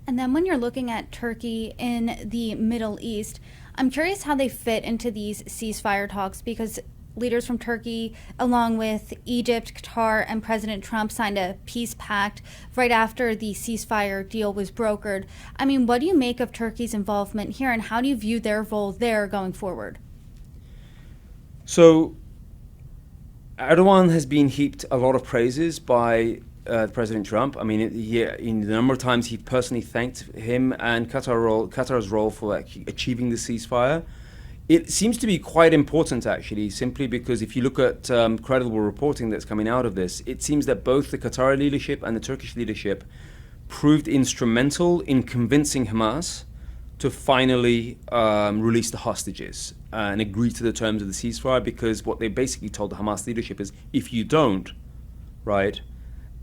And then when you're looking at Turkey in the Middle East, I'm curious how they fit into these ceasefire talks because leaders from Turkey, along with Egypt, Qatar, and President Trump signed a peace pact right after the ceasefire deal was brokered. I mean, what do you make of Turkey's involvement here, and how do you view their role there going forward? So Erdogan has been heaped a lot of praises by President Trump. I mean, in the number of times he personally thanked him and Qatar's role for achieving the ceasefire. It seems to be quite important, actually, simply because if you look at credible reporting that's coming out of this, it seems that both the Qatari leadership and the Turkish leadership proved instrumental in convincing Hamas to finally release the hostages and agree to the terms of the ceasefire, because what they basically told the Hamas leadership is, if you don't, right,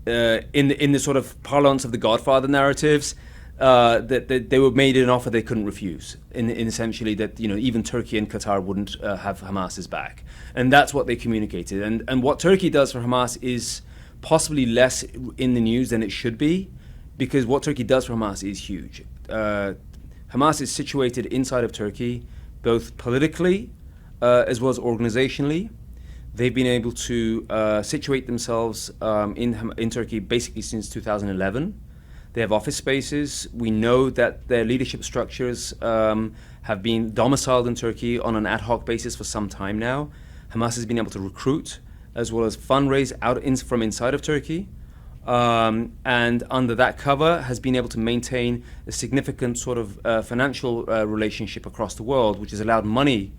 in the sort of parlance of the Godfather narratives, that they were made an offer they couldn't refuse, in essentially that, you know, even Turkey and Qatar wouldn't have Hamas's back. And that's what they communicated. And what Turkey does for Hamas is possibly less in the news than it should be, because what Turkey does for Hamas is huge. Hamas is situated inside of Turkey, both politically as well as organizationally. They've been able to situate themselves in Turkey basically since 2011. They have office spaces. We know that their leadership structures have been domiciled in Turkey on an ad hoc basis for some time now. Hamas has been able to recruit as well as fundraise from inside of Turkey. And under that cover has been able to maintain a significant sort of financial relationship across the world, which has allowed money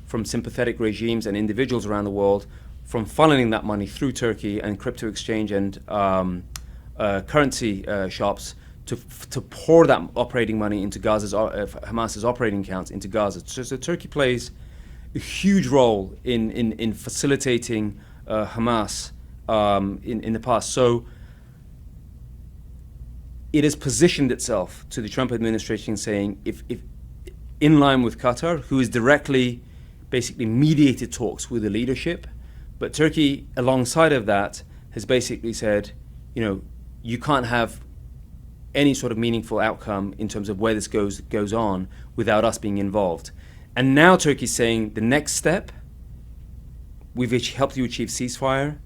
from sympathetic regimes and individuals around the world from funneling that money through Turkey and crypto exchange and currency shops to pour that operating money into Hamas's operating accounts into Gaza. So Turkey plays a huge role in facilitating Hamas in the past. So it has positioned itself to the Trump administration saying, if in line with Qatar, who is directly basically mediated talks with the leadership, but Turkey alongside of that has basically said, you know, you can't have any sort of meaningful outcome in terms of where this goes on without us being involved. And now Turkey's saying the next step, we've helped you achieve ceasefire,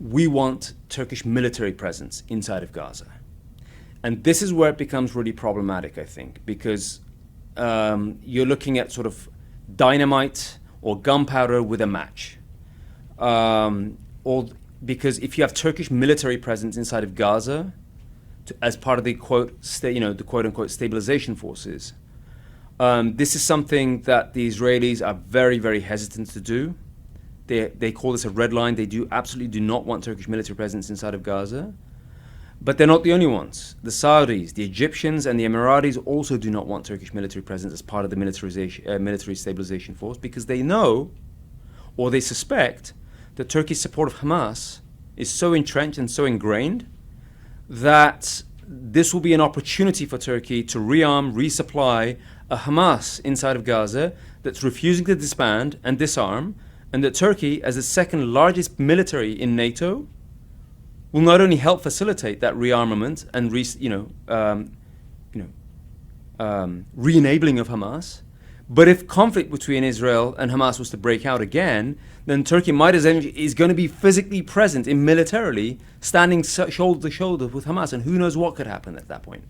we want Turkish military presence inside of Gaza. And this is where it becomes really problematic, I think, because you're looking at sort of dynamite or gunpowder with a match. Because if you have Turkish military presence inside of Gaza as part of the the quote unquote stabilization forces, this is something that the Israelis are very, very hesitant to do. They call this a red line. They absolutely do not want Turkish military presence inside of Gaza. But they're not the only ones. The Saudis, the Egyptians, and the Emiratis also do not want Turkish military presence as part of the military stabilization force, because they know, or they suspect, that Turkey's support of Hamas is so entrenched and so ingrained that this will be an opportunity for Turkey to rearm, resupply a Hamas inside of Gaza that's refusing to disband and disarm, and that Turkey, as the second largest military in NATO, will not only help facilitate that rearmament and re-enabling of Hamas, but if conflict between Israel and Hamas was to break out again, then Turkey is going to be physically present and militarily standing shoulder to shoulder with Hamas, and who knows what could happen at that point.